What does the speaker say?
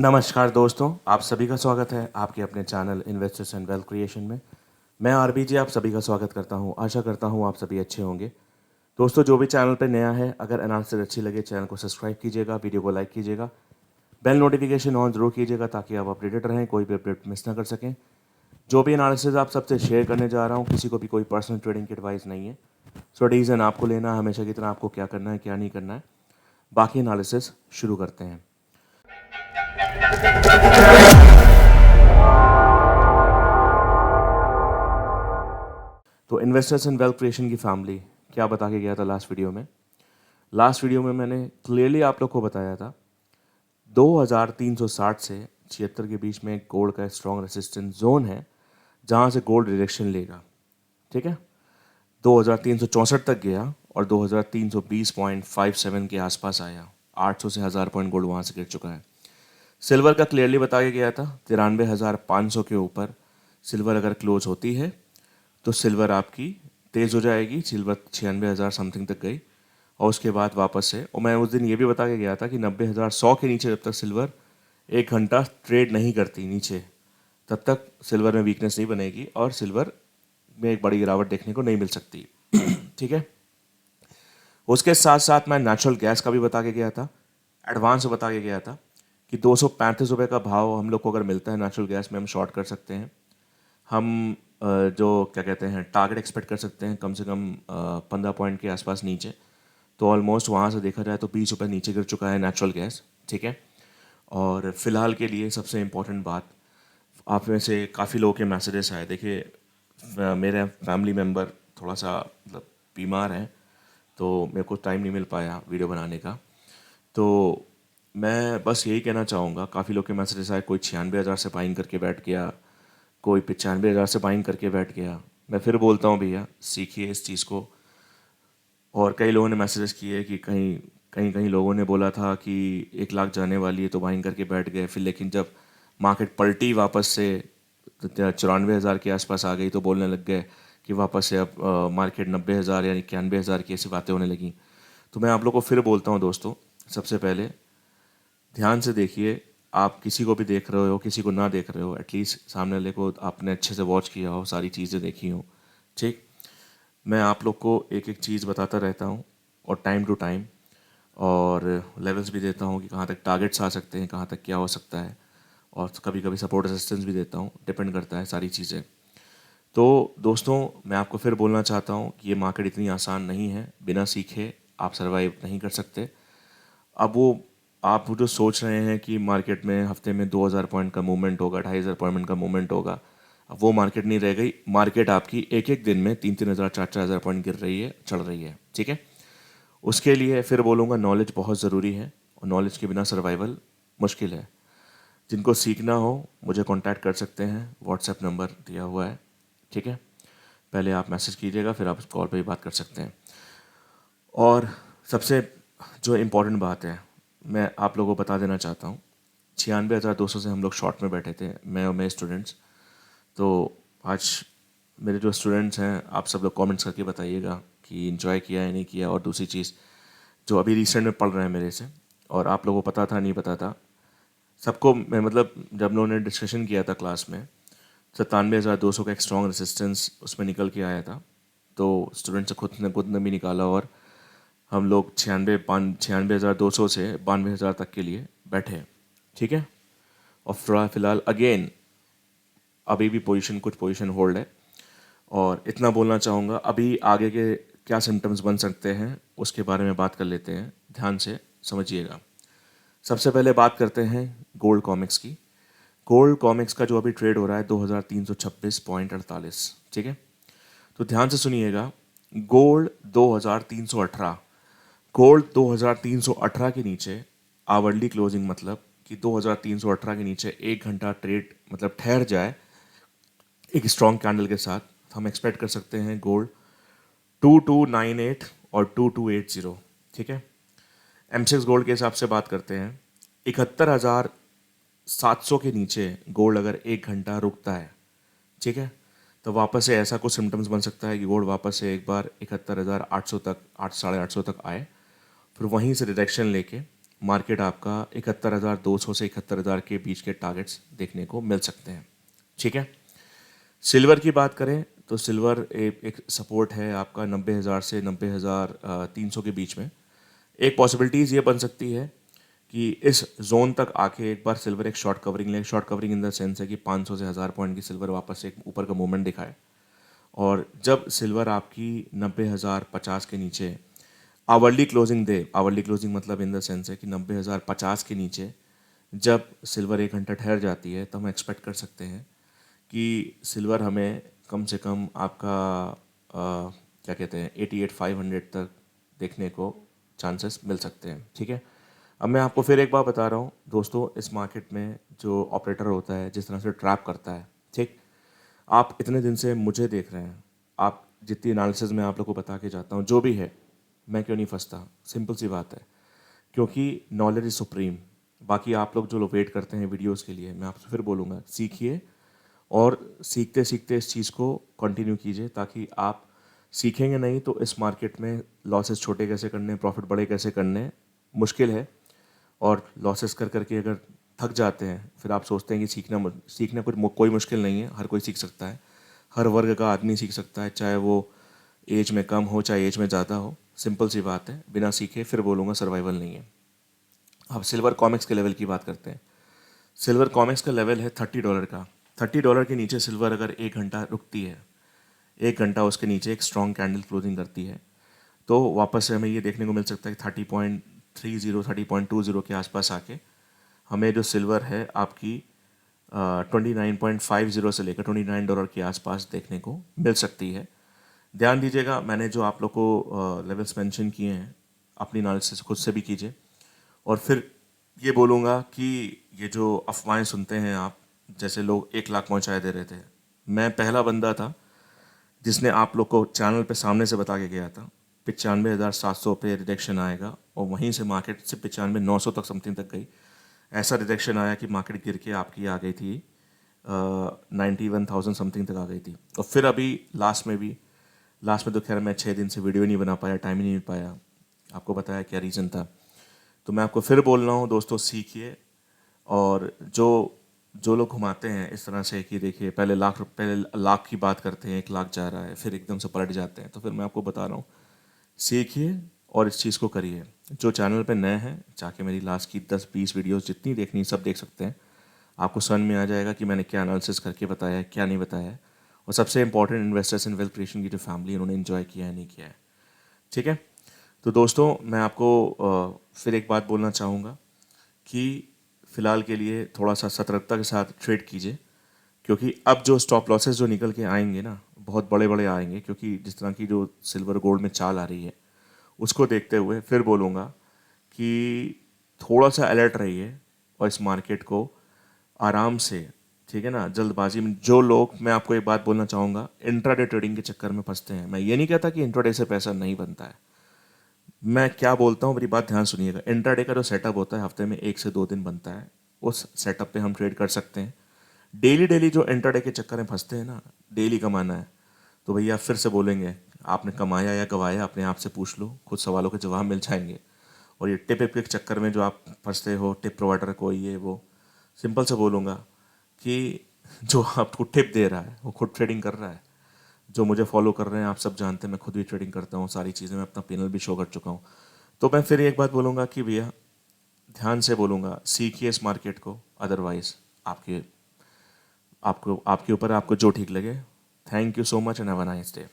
नमस्कार दोस्तों, आप सभी का स्वागत है आपके अपने channel investors and wealth creation में। मैं आरबीजी आप सभी का स्वागत करता हूं। आशा करता हूं आप सभी अच्छे होंगे। दोस्तों, जो भी चैनल पर नया है, अगर एनालिसिस अच्छी लगे चैनल को सब्सक्राइब कीजिएगा, वीडियो को लाइक कीजिएगा, बेल नोटिफिकेशन ऑन जरूर कीजिएगा ताकि आप अपडेटेड रहें, कोई भी अपडेट मिस ना कर सकें। जो भी एनालिसिस आप सबसे शेयर करने जा रहा हूँ, किसी को भी कोई पर्सनल ट्रेडिंग की एडवाइस नहीं है। सो डिसीजन आपको लेना है, हमेशा की तरह आपको क्या करना है क्या नहीं करना है। बाकी एनालिसिस शुरू करते हैं। तो इन्वेस्टर्स इन वेल्थ क्रिएशन की फैमिली क्या बता के गया था लास्ट वीडियो में। लास्ट वीडियो में मैंने क्लियरली आप लोग को बताया था 2360 से 76 के बीच में गोल्ड का स्ट्रॉन्ग रेसिस्टेंस जोन है जहां से गोल्ड डायरेक्शन लेगा। ठीक है, 2364 तक गया और 2320.57 के आसपास आया। 800 से 1000 पॉइंट गोल्ड वहां से गिर चुका है। सिल्वर का क्लियरली बताया गया था 93,500 के ऊपर सिल्वर अगर क्लोज होती है तो सिल्वर आपकी तेज़ हो जाएगी। सिल्वर 96,000 समथिंग तक गई और उसके बाद वापस से, और मैं उस दिन ये भी बता के गया था कि 90,100 के नीचे जब तक सिल्वर 1 घंटा ट्रेड नहीं करती नीचे, तब तक सिल्वर में वीकनेस नहीं बनेगी और सिल्वर में एक बड़ी गिरावट देखने को नहीं मिल सकती। ठीक है, उसके साथ साथ मैं नेचुरल गैस का भी बता के गया था, एडवांस बता के गया था कि 235 रुपये का भाव हम लोग को अगर मिलता है नेचुरल गैस में, हम शॉर्ट कर सकते हैं। हम जो क्या कहते हैं टारगेट एक्सपेक्ट कर सकते हैं कम से कम 15 पॉइंट के आसपास नीचे। तो ऑलमोस्ट वहाँ से देखा जाए तो 20 रुपये नीचे गिर चुका है नेचुरल गैस। ठीक है, और फिलहाल के लिए सबसे इम्पोर्टेंट बात, आप में से काफ़ी लोगों के मैसेजेस आए। देखिए, मेरे फैमिली मेम्बर थोड़ा सा मतलब बीमार हैं, तो मेरे को टाइम नहीं मिल पाया वीडियो बनाने का। तो मैं बस यही कहना चाहूँगा, काफ़ी लोग के मैसेजेस आए, कोई 96,000 से बाइंग करके बैठ गया, कोई 95,000 से बाइंग करके बैठ गया। मैं फिर बोलता हूँ भैया सीखिए इस चीज़ को। और कई लोगों ने मैसेजेस किए कि कहीं कहीं कहीं लोगों ने बोला था कि 1 लाख जाने वाली है तो बाइंग करके बैठ गए, फिर लेकिन जब मार्केट पलटी वापस से 94,000 के आसपास आ गई तो बोलने लग गए कि वापस से अब मार्केट 90,000 या 91,000 की ऐसी बातें होने लगी। तो मैं आप लोग को फिर बोलता हूँ दोस्तों, सबसे पहले ध्यान से देखिए। आप किसी को भी देख रहे हो, किसी को ना देख रहे हो, एटलीस्ट सामने वाले को आपने अच्छे से वॉच किया हो, सारी चीज़ें देखी हो। ठीक, मैं आप लोग को एक एक चीज़ बताता रहता हूँ और टाइम टू टाइम, और लेवल्स भी देता हूँ कि कहाँ तक टारगेट्स आ सकते हैं, कहाँ तक क्या हो सकता है, और कभी कभी सपोर्ट रेजिस्टेंस भी देता हूँ, डिपेंड करता है सारी चीज़ें। तो दोस्तों, मैं आपको फिर बोलना चाहता हूँ कि ये मार्केट इतनी आसान नहीं है, बिना सीखे आप सर्वाइव नहीं कर सकते। अब वो आप जो सोच रहे हैं कि मार्केट में हफ्ते में 2,000 पॉइंट का मूवमेंट होगा, 2,500 पॉइंट का मूवमेंट होगा, अब वो मार्केट नहीं रह गई। मार्केट आपकी एक एक दिन में 3-3 हज़ार 4-4 हज़ार पॉइंट गिर रही है, चढ़ रही है। ठीक है, उसके लिए फिर बोलूँगा नॉलेज बहुत ज़रूरी है और नॉलेज के बिना सर्वाइवल मुश्किल है। जिनको सीखना हो मुझे कांटेक्ट कर सकते हैं, व्हाट्सएप नंबर दिया हुआ है। ठीक है, पहले आप मैसेज कीजिएगा, फिर आप कॉल पे भी बात कर सकते हैं। और सबसे जो इम्पोर्टेंट बात है, मैं आप लोगों को बता देना चाहता हूँ, 96,200 से हम लोग शॉर्ट में बैठे थे, मैं और मेरे स्टूडेंट्स। तो आज मेरे जो स्टूडेंट्स हैं, आप सब लोग कमेंट्स करके बताइएगा कि इन्जॉय किया या नहीं किया। और दूसरी चीज़, जो अभी रिसेंट में पढ़ रहे हैं मेरे से, और आप लोगों को पता था नहीं पता था, सबको मैं मतलब जब लोगों ने डिस्कशन किया था क्लास में, 97,200 का एक स्ट्रॉन्ग रेसिस्टेंस उसमें निकल के आया था। तो स्टूडेंट से खुद ने भी निकाला और हम लोग 96,200 से 92,000 तक के लिए बैठे। ठीक है, और फिलहाल अगेन अभी भी कुछ पोजीशन होल्ड है। और इतना बोलना चाहूँगा, अभी आगे के क्या सिम्टम्स बन सकते हैं उसके बारे में बात कर लेते हैं, ध्यान से समझिएगा। सबसे पहले बात करते हैं गोल्ड कॉमिक्स की। गोल्ड कॉमिक्स का जो अभी ट्रेड हो रहा है 2326.48। ठीक है, तो ध्यान से सुनिएगा। गोल्ड 2318, गोल्ड 2318 के नीचे आवरली क्लोजिंग, मतलब कि 2318 के नीचे 1 घंटा ट्रेड मतलब ठहर जाए एक स्ट्रॉन्ग कैंडल के साथ, हम एक्सपेक्ट कर सकते हैं गोल्ड 2298 और 2280। ठीक है, एम6 गोल्ड के हिसाब से बात करते हैं, 71,700 के नीचे गोल्ड अगर 1 घंटा रुकता है, ठीक है, तो वापस से ऐसा कुछ सिम्टम्स बन सकता है कि गोल्ड वापस से एक बार 71,800 तक, 8 850 तक आए, फिर वहीं से डायरेक्शन लेके मार्केट आपका 71,200 से 71,000 के बीच के टारगेट्स देखने को मिल सकते हैं। ठीक है, सिल्वर की बात करें तो सिल्वर एक सपोर्ट है आपका 90,000 से 90,300 के बीच में। एक पॉसिबिलिटीज़ ये बन सकती है कि इस जोन तक आके एक बार सिल्वर एक शॉर्ट कवरिंग ले। Short covering in the sense है कि 500 से 1000 पॉइंट की सिल्वर वापस एक ऊपर का मूवमेंट दिखाए, और जब सिल्वर आपकी 90,050 के नीचे आवरली क्लोजिंग दे, आवरली क्लोजिंग मतलब इन द सेंस है कि 90,050 के नीचे जब सिल्वर 1 घंटा ठहर जाती है तो हम एक्सपेक्ट कर सकते हैं कि सिल्वर हमें कम से कम आपका क्या कहते हैं 88,500 तक देखने को चांसेस मिल सकते हैं। ठीक है, अब मैं आपको फिर एक बार बता रहा हूँ दोस्तों, इस मार्केट में जो ऑपरेटर होता है जिस तरह से ट्रैप करता है, ठीक, आप इतने दिन से मुझे देख रहे हैं, आप जितनी एनालिसिस मैं आप लोग को बता के जाता हूँ जो भी है, मैं क्यों नहीं फंसता? सिंपल सी बात है, क्योंकि नॉलेज इज सुप्रीम। बाकी आप लोग जो लोग वेट करते हैं वीडियोस के लिए, मैं आपसे फिर बोलूँगा सीखिए, और सीखते सीखते इस चीज़ को कंटिन्यू कीजिए, ताकि आप सीखेंगे नहीं तो इस मार्केट में लॉसेस छोटे कैसे करने, प्रॉफिट बड़े कैसे करने मुश्किल है। और लॉसेस कर करके अगर थक जाते हैं फिर आप सोचते हैं कि सीखना कोई मुश्किल नहीं है, हर कोई सीख सकता है, हर वर्ग का आदमी सीख सकता है, चाहे वो एज में कम हो चाहे एज में ज़्यादा हो। सिंपल सी बात है, बिना सीखे फिर बोलूँगा सर्वाइवल नहीं है। अब सिल्वर कॉमिक्स के लेवल की बात करते हैं। सिल्वर कॉमिक्स का लेवल है $30 का। $30 के नीचे सिल्वर अगर 1 घंटा रुकती है, 1 घंटा उसके नीचे एक स्ट्रॉन्ग कैंडल क्लोजिंग करती है, तो वापस से हमें ये देखने को मिल सकता है कि 30.30 30.20 के आसपास आके हमें जो सिल्वर है आपकी 29.50 से लेकर $29 के आसपास देखने को मिल सकती है। ध्यान दीजिएगा, मैंने जो आप लोग को लेवल्स मेंशन किए हैं अपनी एनालिसिस खुद से भी कीजिए। और फिर ये बोलूँगा कि ये जो अफवाहें सुनते हैं आप, जैसे लोग 1 लाख पहुँचाए दे रहे थे, मैं पहला बंदा था जिसने आप लोग को चैनल पे सामने से बता के गया था 95,700 पे रिजेक्शन आएगा, और वहीं से मार्केट से 95,900 तक समथिंग तक गई। ऐसा रिजेक्शन आया कि मार्केट गिर के आपकी आ गई थी 91,000 समथिंग तक आ गई थी। और फिर अभी लास्ट में तो खैर मैं 6 दिन से वीडियो नहीं बना पाया, टाइम ही नहीं मिल पाया, आपको बताया क्या रीज़न था। तो मैं आपको फिर बोल रहा हूँ दोस्तों, सीखिए। और जो लोग घुमाते हैं इस तरह से कि देखिए पहले लाख की बात करते हैं, 1 लाख जा रहा है, फिर एकदम से पलट जाते हैं, तो फिर मैं आपको बता रहा हूँ सीखिए और इस चीज़ को करिए। जो चैनल पे नए हैं जाके मेरी लास्ट की 10-20 वीडियोस जितनी देखनी सब देख सकते हैं, आपको समझ में आ जाएगा कि मैंने क्या एनालिसिस करके बताया है, क्या नहीं बताया है। और सबसे important, investors in wealth creation की जो फैमिली है उन्होंने इन्जॉय किया है नहीं किया है। ठीक है, तो दोस्तों मैं आपको फिर एक बात बोलना चाहूँगा कि फ़िलहाल के लिए थोड़ा सा सतर्कता के साथ ट्रेड कीजिए, क्योंकि अब जो स्टॉप लॉसेस जो निकल के आएंगे ना, बहुत बड़े बड़े आएंगे, क्योंकि जिस तरह की जो सिल्वर गोल्ड में चाल आ रही है उसको देखते हुए फिर बोलूँगा कि थोड़ा सा अलर्ट रहिए और इस मार्केट को आराम से, ठीक है ना, जल्दबाजी में जो लोग, मैं आपको एक बात बोलना चाहूँगा, इंट्राडे ट्रेडिंग के चक्कर में फंसते हैं। मैं ये नहीं कहता कि इंट्राडे से पैसा नहीं बनता है, मैं क्या बोलता हूँ मेरी बात ध्यान सुनिएगा। इंट्राडे का जो सेटअप होता है हफ्ते में 1 से 2 दिन बनता है, उस सेटअप पे हम ट्रेड कर सकते हैं। डेली डेली जो इंट्राडे के चक्कर में फंसते हैं ना, डेली कमाना है, तो भैया फिर से बोलेंगे आपने कमाया या गवाया, अपने आप से पूछ लो, खुद सवालों के जवाब मिल जाएंगे। और ये टिप के चक्कर में जो आप फंसते हो, टिप प्रोवाइडर को ये वो, सिंपल से बोलूँगा कि जो आपको टिप दे रहा है वो खुद ट्रेडिंग कर रहा है। जो मुझे फॉलो कर रहे हैं आप सब जानते हैं मैं खुद भी ट्रेडिंग करता हूँ, सारी चीज़ें मैं अपना पैनल भी शो कर चुका हूँ। तो मैं फिर एक बात बोलूँगा कि भैया ध्यान से बोलूँगा, सीखिए इस मार्केट को, अदरवाइज आपके ऊपर आपको जो ठीक लगे। Thank you so much and have a nice day.